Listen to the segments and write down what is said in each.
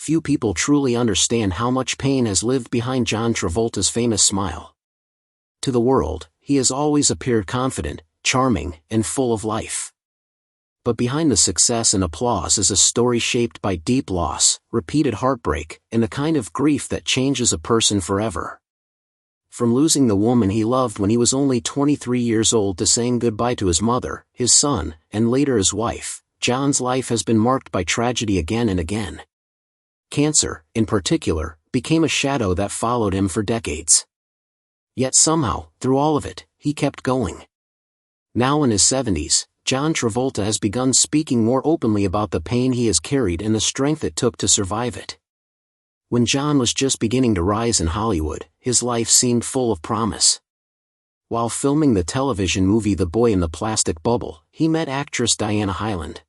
few people truly understand how much pain has lived behind John Travolta's famous smile. To the world, he has always appeared confident, charming, and full of life. But behind the success and applause is a story shaped by deep loss, repeated heartbreak, and the kind of grief that changes a person forever. From losing the woman he loved when he was only 23 years old to saying goodbye to his mother, his son, and later his wife, John's life has been marked by tragedy again and again. Cancer, in particular, became a shadow that followed him for decades. Yet somehow, through all of it, he kept going. Now in his 70s, John Travolta has begun speaking more openly about the pain he has carried and the strength it took to survive it. When John was just beginning to rise in Hollywood, his life seemed full of promise. While filming the television movie The Boy in the Plastic Bubble, he met actress Diana Hyland.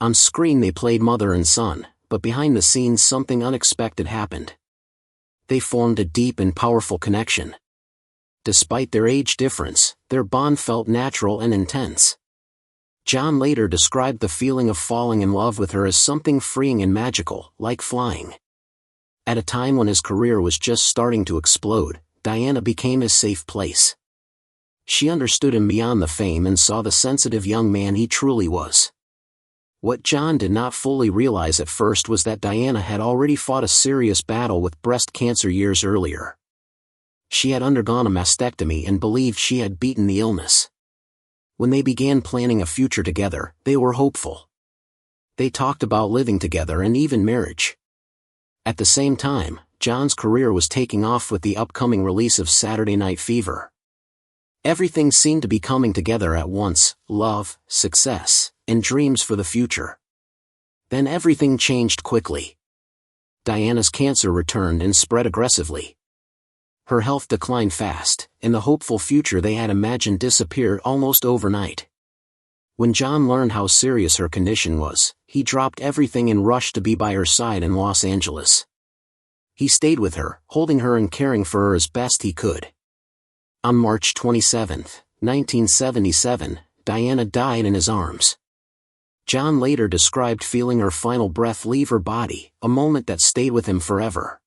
On screen they played mother and son, but behind the scenes something unexpected happened. They formed a deep and powerful connection. Despite their age difference, their bond felt natural and intense. John later described the feeling of falling in love with her as something freeing and magical, like flying. At a time when his career was just starting to explode, Diana became his safe place. She understood him beyond the fame and saw the sensitive young man he truly was. What John did not fully realize at first was that Diana had already fought a serious battle with breast cancer years earlier. She had undergone a mastectomy and believed she had beaten the illness. When they began planning a future together, they were hopeful. They talked about living together and even marriage. At the same time, John's career was taking off with the upcoming release of Saturday Night Fever. Everything seemed to be coming together at once: love, success, and dreams for the future. Then everything changed quickly. Diana's cancer returned and spread aggressively. Her health declined fast, and the hopeful future they had imagined disappeared almost overnight. When John learned how serious her condition was, he dropped everything and rushed to be by her side in Los Angeles. He stayed with her, holding her and caring for her as best he could. On March 27, 1977, Diana died in his arms. John later described feeling her final breath leave her body, a moment that stayed with him forever.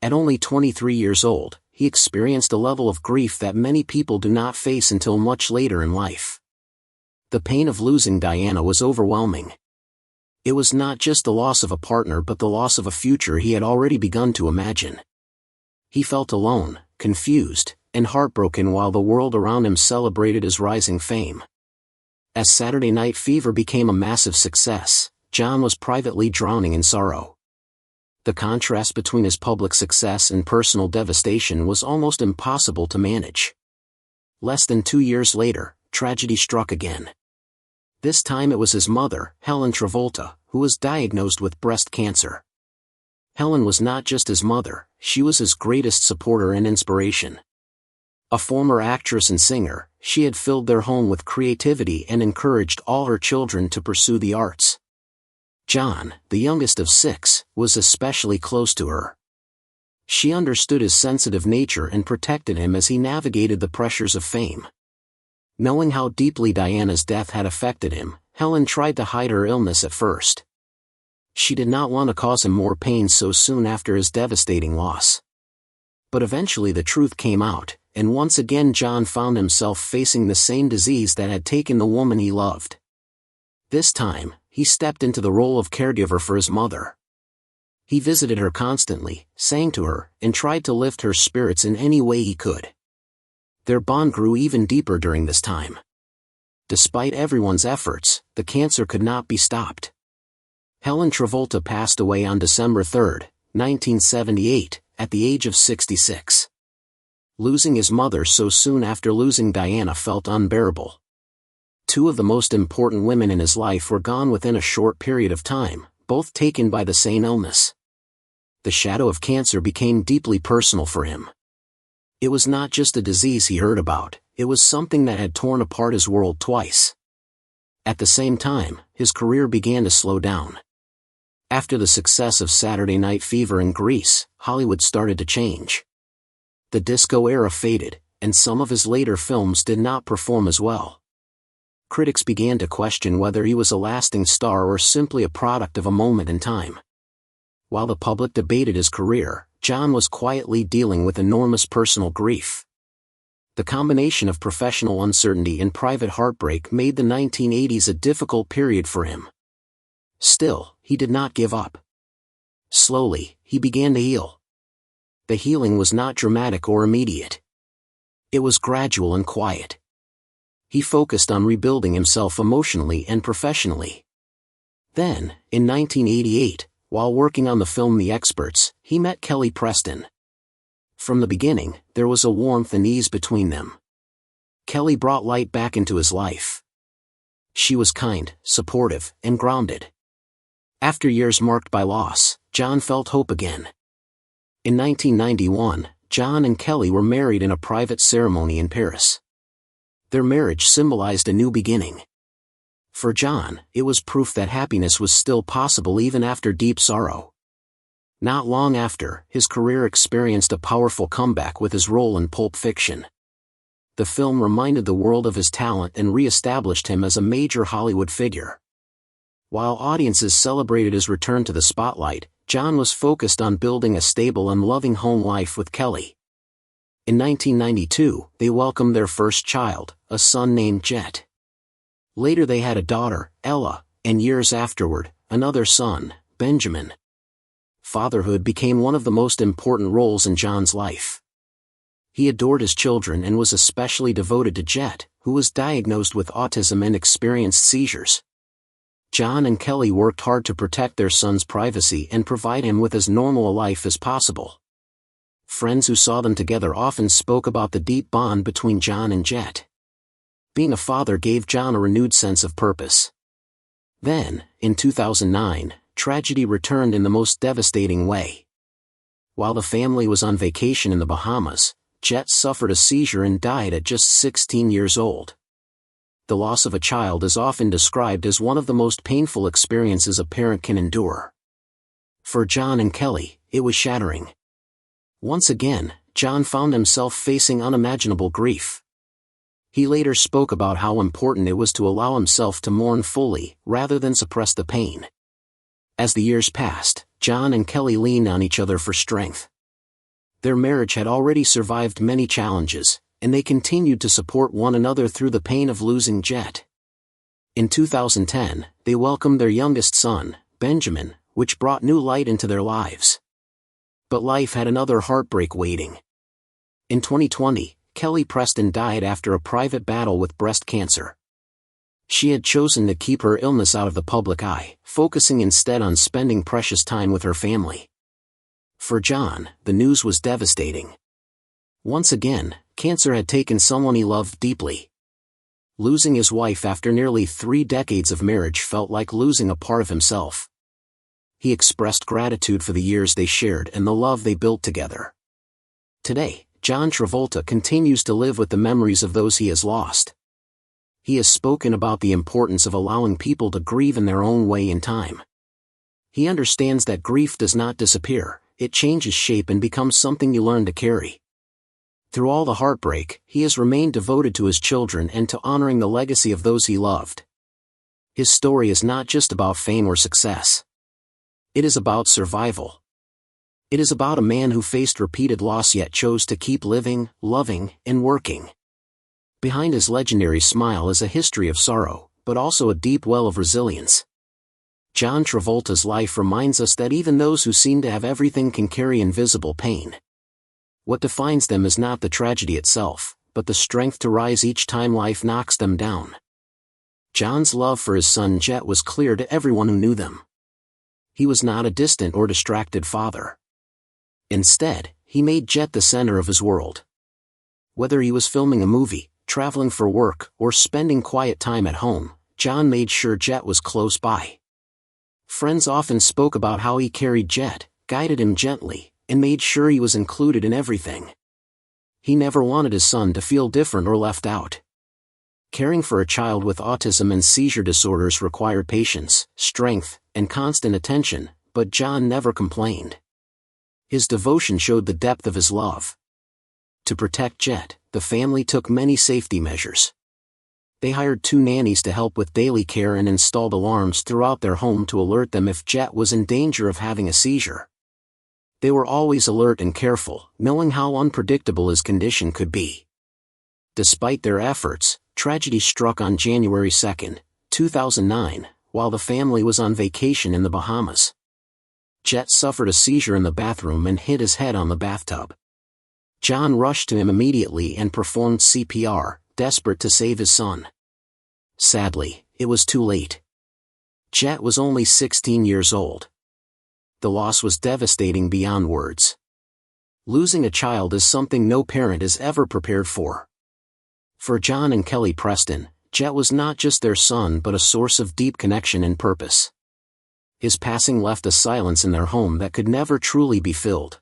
At only 23 years old, he experienced a level of grief that many people do not face until much later in life. The pain of losing Diana was overwhelming. It was not just the loss of a partner but the loss of a future he had already begun to imagine. He felt alone, confused, and heartbroken while the world around him celebrated his rising fame. As Saturday Night Fever became a massive success, John was privately drowning in sorrow. The contrast between his public success and personal devastation was almost impossible to manage. Less than 2 years later, tragedy struck again. This time it was his mother, Helen Travolta, who was diagnosed with breast cancer. Helen was not just his mother, she was his greatest supporter and inspiration. A former actress and singer, she had filled their home with creativity and encouraged all her children to pursue the arts. John, the youngest of 6, was especially close to her. She understood his sensitive nature and protected him as he navigated the pressures of fame. Knowing how deeply Diana's death had affected him, Helen tried to hide her illness at first. She did not want to cause him more pain so soon after his devastating loss. But eventually the truth came out, and once again John found himself facing the same disease that had taken the woman he loved. This time, he stepped into the role of caregiver for his mother. He visited her constantly, sang to her, and tried to lift her spirits in any way he could. Their bond grew even deeper during this time. Despite everyone's efforts, the cancer could not be stopped. Helen Travolta passed away on December 3, 1978, at the age of 66. Losing his mother so soon after losing Diana felt unbearable. 2 of the most important women in his life were gone within a short period of time, both taken by the same illness. The shadow of cancer became deeply personal for him. It was not just a disease he heard about, it was something that had torn apart his world twice. At the same time, his career began to slow down. After the success of Saturday Night Fever in Greece, Hollywood started to change. The disco era faded, and some of his later films did not perform as well. Critics began to question whether he was a lasting star or simply a product of a moment in time. While the public debated his career, John was quietly dealing with enormous personal grief. The combination of professional uncertainty and private heartbreak made the 1980s a difficult period for him. Still, he did not give up. Slowly, he began to heal. The healing was not dramatic or immediate. It was gradual and quiet. He focused on rebuilding himself emotionally and professionally. Then, in 1988, while working on the film The Experts, he met Kelly Preston. From the beginning, there was a warmth and ease between them. Kelly brought light back into his life. She was kind, supportive, and grounded. After years marked by loss, John felt hope again. In 1991, John and Kelly were married in a private ceremony in Paris. Their marriage symbolized a new beginning. For John, it was proof that happiness was still possible even after deep sorrow. Not long after, his career experienced a powerful comeback with his role in Pulp Fiction. The film reminded the world of his talent and re-established him as a major Hollywood figure. While audiences celebrated his return to the spotlight, John was focused on building a stable and loving home life with Kelly. In 1992, they welcomed their first child, a son named Jet. Later they had a daughter, Ella, and years afterward, another son, Benjamin. Fatherhood became one of the most important roles in John's life. He adored his children and was especially devoted to Jet, who was diagnosed with autism and experienced seizures. John and Kelly worked hard to protect their son's privacy and provide him with as normal a life as possible. Friends who saw them together often spoke about the deep bond between John and Jet. Being a father gave John a renewed sense of purpose. Then, in 2009, tragedy returned in the most devastating way. While the family was on vacation in the Bahamas, Jet suffered a seizure and died at just 16 years old. The loss of a child is often described as one of the most painful experiences a parent can endure. For John and Kelly, it was shattering. Once again, John found himself facing unimaginable grief. He later spoke about how important it was to allow himself to mourn fully, rather than suppress the pain. As the years passed, John and Kelly leaned on each other for strength. Their marriage had already survived many challenges, and they continued to support one another through the pain of losing Jet. In 2010, they welcomed their youngest son, Benjamin, which brought new light into their lives. But life had another heartbreak waiting. In 2020, Kelly Preston died after a private battle with breast cancer. She had chosen to keep her illness out of the public eye, focusing instead on spending precious time with her family. For John, the news was devastating. Once again, cancer had taken someone he loved deeply. Losing his wife after nearly 3 decades of marriage felt like losing a part of himself. He expressed gratitude for the years they shared and the love they built together. Today, John Travolta continues to live with the memories of those he has lost. He has spoken about the importance of allowing people to grieve in their own way in time. He understands that grief does not disappear, it changes shape and becomes something you learn to carry. Through all the heartbreak, he has remained devoted to his children and to honoring the legacy of those he loved. His story is not just about fame or success. It is about survival. It is about a man who faced repeated loss yet chose to keep living, loving, and working. Behind his legendary smile is a history of sorrow, but also a deep well of resilience. John Travolta's life reminds us that even those who seem to have everything can carry invisible pain. What defines them is not the tragedy itself, but the strength to rise each time life knocks them down. John's love for his son Jet was clear to everyone who knew them. He was not a distant or distracted father. Instead, he made Jet the center of his world. Whether he was filming a movie, traveling for work, or spending quiet time at home, John made sure Jet was close by. Friends often spoke about how he carried Jet, guided him gently, and made sure he was included in everything. He never wanted his son to feel different or left out. Caring for a child with autism and seizure disorders required patience, strength, and constant attention, but John never complained. His devotion showed the depth of his love. To protect Jet, the family took many safety measures. They hired 2 nannies to help with daily care and installed alarms throughout their home to alert them if Jet was in danger of having a seizure. They were always alert and careful, knowing how unpredictable his condition could be. Despite their efforts, tragedy struck on January 2, 2009, while the family was on vacation in the Bahamas. Jet suffered a seizure in the bathroom and hit his head on the bathtub. John rushed to him immediately and performed CPR, desperate to save his son. Sadly, it was too late. Jet was only 16 years old. The loss was devastating beyond words. Losing a child is something no parent is ever prepared for. For John and Kelly Preston, Jet was not just their son but a source of deep connection and purpose. His passing left a silence in their home that could never truly be filled.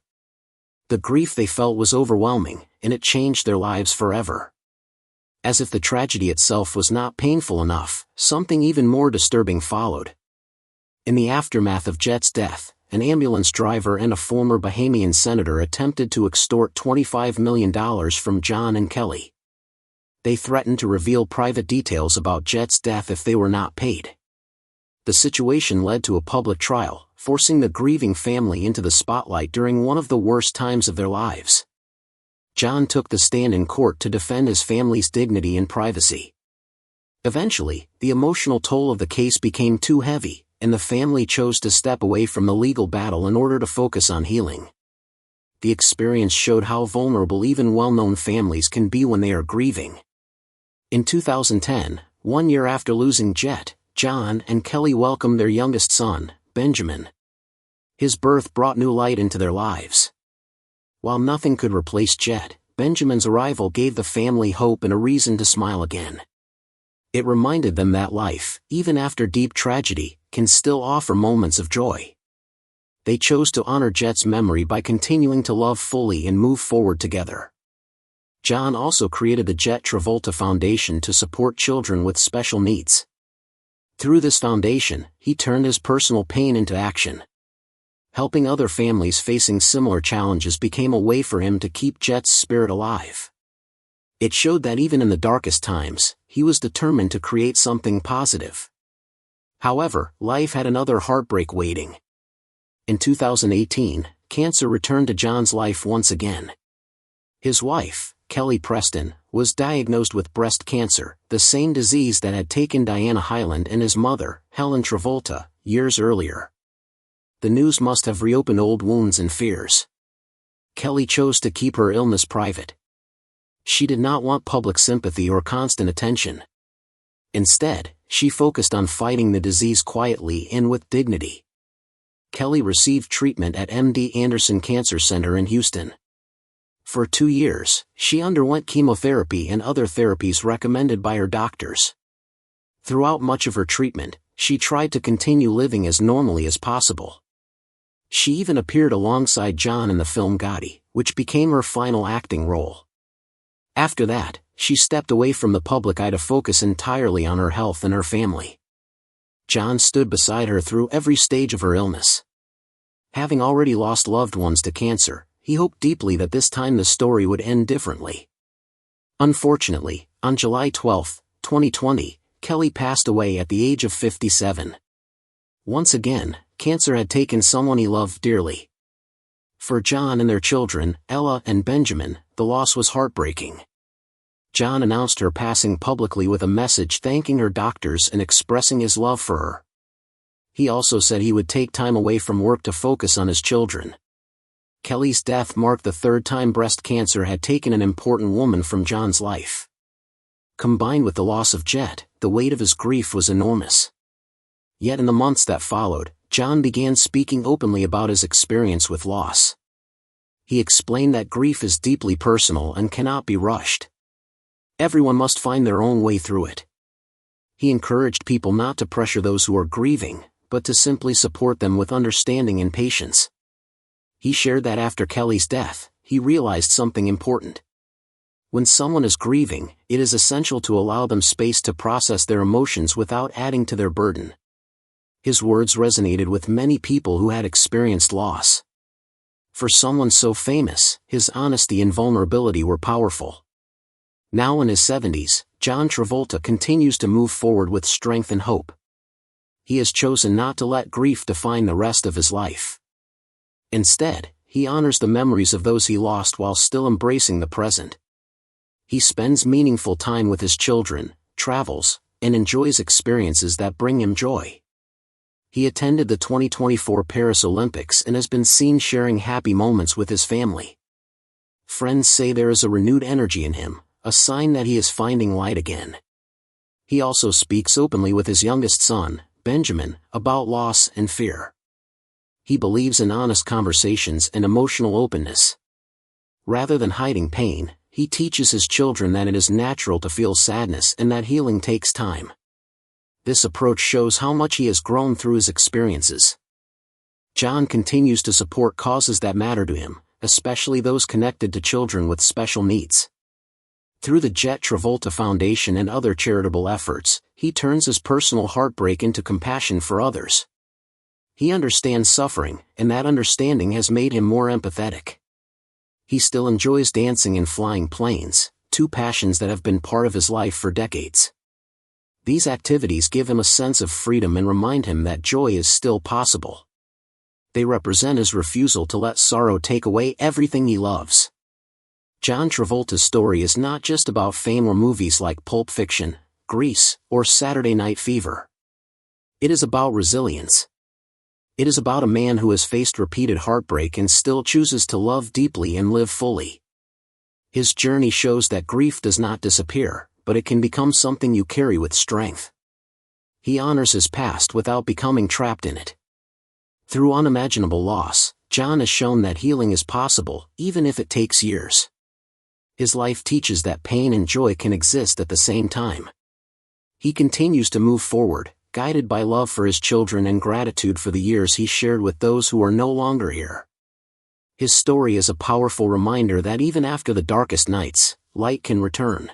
The grief they felt was overwhelming, and it changed their lives forever. As if the tragedy itself was not painful enough, something even more disturbing followed. In the aftermath of Jet's death, an ambulance driver and a former Bahamian senator attempted to extort $25 million from John and Kelly. They threatened to reveal private details about Jet's death if they were not paid. The situation led to a public trial, forcing the grieving family into the spotlight during one of the worst times of their lives. John took the stand in court to defend his family's dignity and privacy. Eventually, the emotional toll of the case became too heavy, and the family chose to step away from the legal battle in order to focus on healing. The experience showed how vulnerable even well-known families can be when they are grieving. In 2010, 1 year after losing Jet, John and Kelly welcomed their youngest son, Benjamin. His birth brought new light into their lives. While nothing could replace Jet, Benjamin's arrival gave the family hope and a reason to smile again. It reminded them that life, even after deep tragedy, can still offer moments of joy. They chose to honor Jet's memory by continuing to love fully and move forward together. John also created the Jet Travolta Foundation to support children with special needs. Through this foundation, he turned his personal pain into action. Helping other families facing similar challenges became a way for him to keep Jet's spirit alive. It showed that even in the darkest times, he was determined to create something positive. However, life had another heartbreak waiting. In 2018, cancer returned to John's life once again. His wife, Kelly Preston, was diagnosed with breast cancer, the same disease that had taken Diana Hyland and his mother, Helen Travolta, years earlier. The news must have reopened old wounds and fears. Kelly chose to keep her illness private. She did not want public sympathy or constant attention. Instead, she focused on fighting the disease quietly and with dignity. Kelly received treatment at MD Anderson Cancer Center in Houston. For 2 years, she underwent chemotherapy and other therapies recommended by her doctors. Throughout much of her treatment, she tried to continue living as normally as possible. She even appeared alongside John in the film Gotti, which became her final acting role. After that, she stepped away from the public eye to focus entirely on her health and her family. John stood beside her through every stage of her illness. Having already lost loved ones to cancer, he hoped deeply that this time the story would end differently. Unfortunately, on July 12, 2020, Kelly passed away at the age of 57. Once again, cancer had taken someone he loved dearly. For John and their children, Ella and Benjamin, the loss was heartbreaking. John announced her passing publicly with a message thanking her doctors and expressing his love for her. He also said he would take time away from work to focus on his children. Kelly's death marked the third time breast cancer had taken an important woman from John's life. Combined with the loss of Jet, the weight of his grief was enormous. Yet in the months that followed, John began speaking openly about his experience with loss. He explained that grief is deeply personal and cannot be rushed. Everyone must find their own way through it. He encouraged people not to pressure those who are grieving, but to simply support them with understanding and patience. He shared that after Kelly's death, he realized something important. When someone is grieving, it is essential to allow them space to process their emotions without adding to their burden. His words resonated with many people who had experienced loss. For someone so famous, his honesty and vulnerability were powerful. Now in his 70s, John Travolta continues to move forward with strength and hope. He has chosen not to let grief define the rest of his life. Instead, he honors the memories of those he lost while still embracing the present. He spends meaningful time with his children, travels, and enjoys experiences that bring him joy. He attended the 2024 Paris Olympics and has been seen sharing happy moments with his family. Friends say there is a renewed energy in him, a sign that he is finding light again. He also speaks openly with his youngest son, Benjamin, about loss and fear. He believes in honest conversations and emotional openness. Rather than hiding pain, he teaches his children that it is natural to feel sadness and that healing takes time. This approach shows how much he has grown through his experiences. John continues to support causes that matter to him, especially those connected to children with special needs. Through the Travolta Foundation and other charitable efforts, he turns his personal heartbreak into compassion for others. He understands suffering, and that understanding has made him more empathetic. He still enjoys dancing and flying planes, two passions that have been part of his life for decades. These activities give him a sense of freedom and remind him that joy is still possible. They represent his refusal to let sorrow take away everything he loves. John Travolta's story is not just about fame or movies like Pulp Fiction, Grease, or Saturday Night Fever. It is about resilience. It is about a man who has faced repeated heartbreak and still chooses to love deeply and live fully. His journey shows that grief does not disappear, but it can become something you carry with strength. He honors his past without becoming trapped in it. Through unimaginable loss, John has shown that healing is possible, even if it takes years. His life teaches that pain and joy can exist at the same time. He continues to move forward, guided by love for his children and gratitude for the years he shared with those who are no longer here. His story is a powerful reminder that even after the darkest nights, light can return.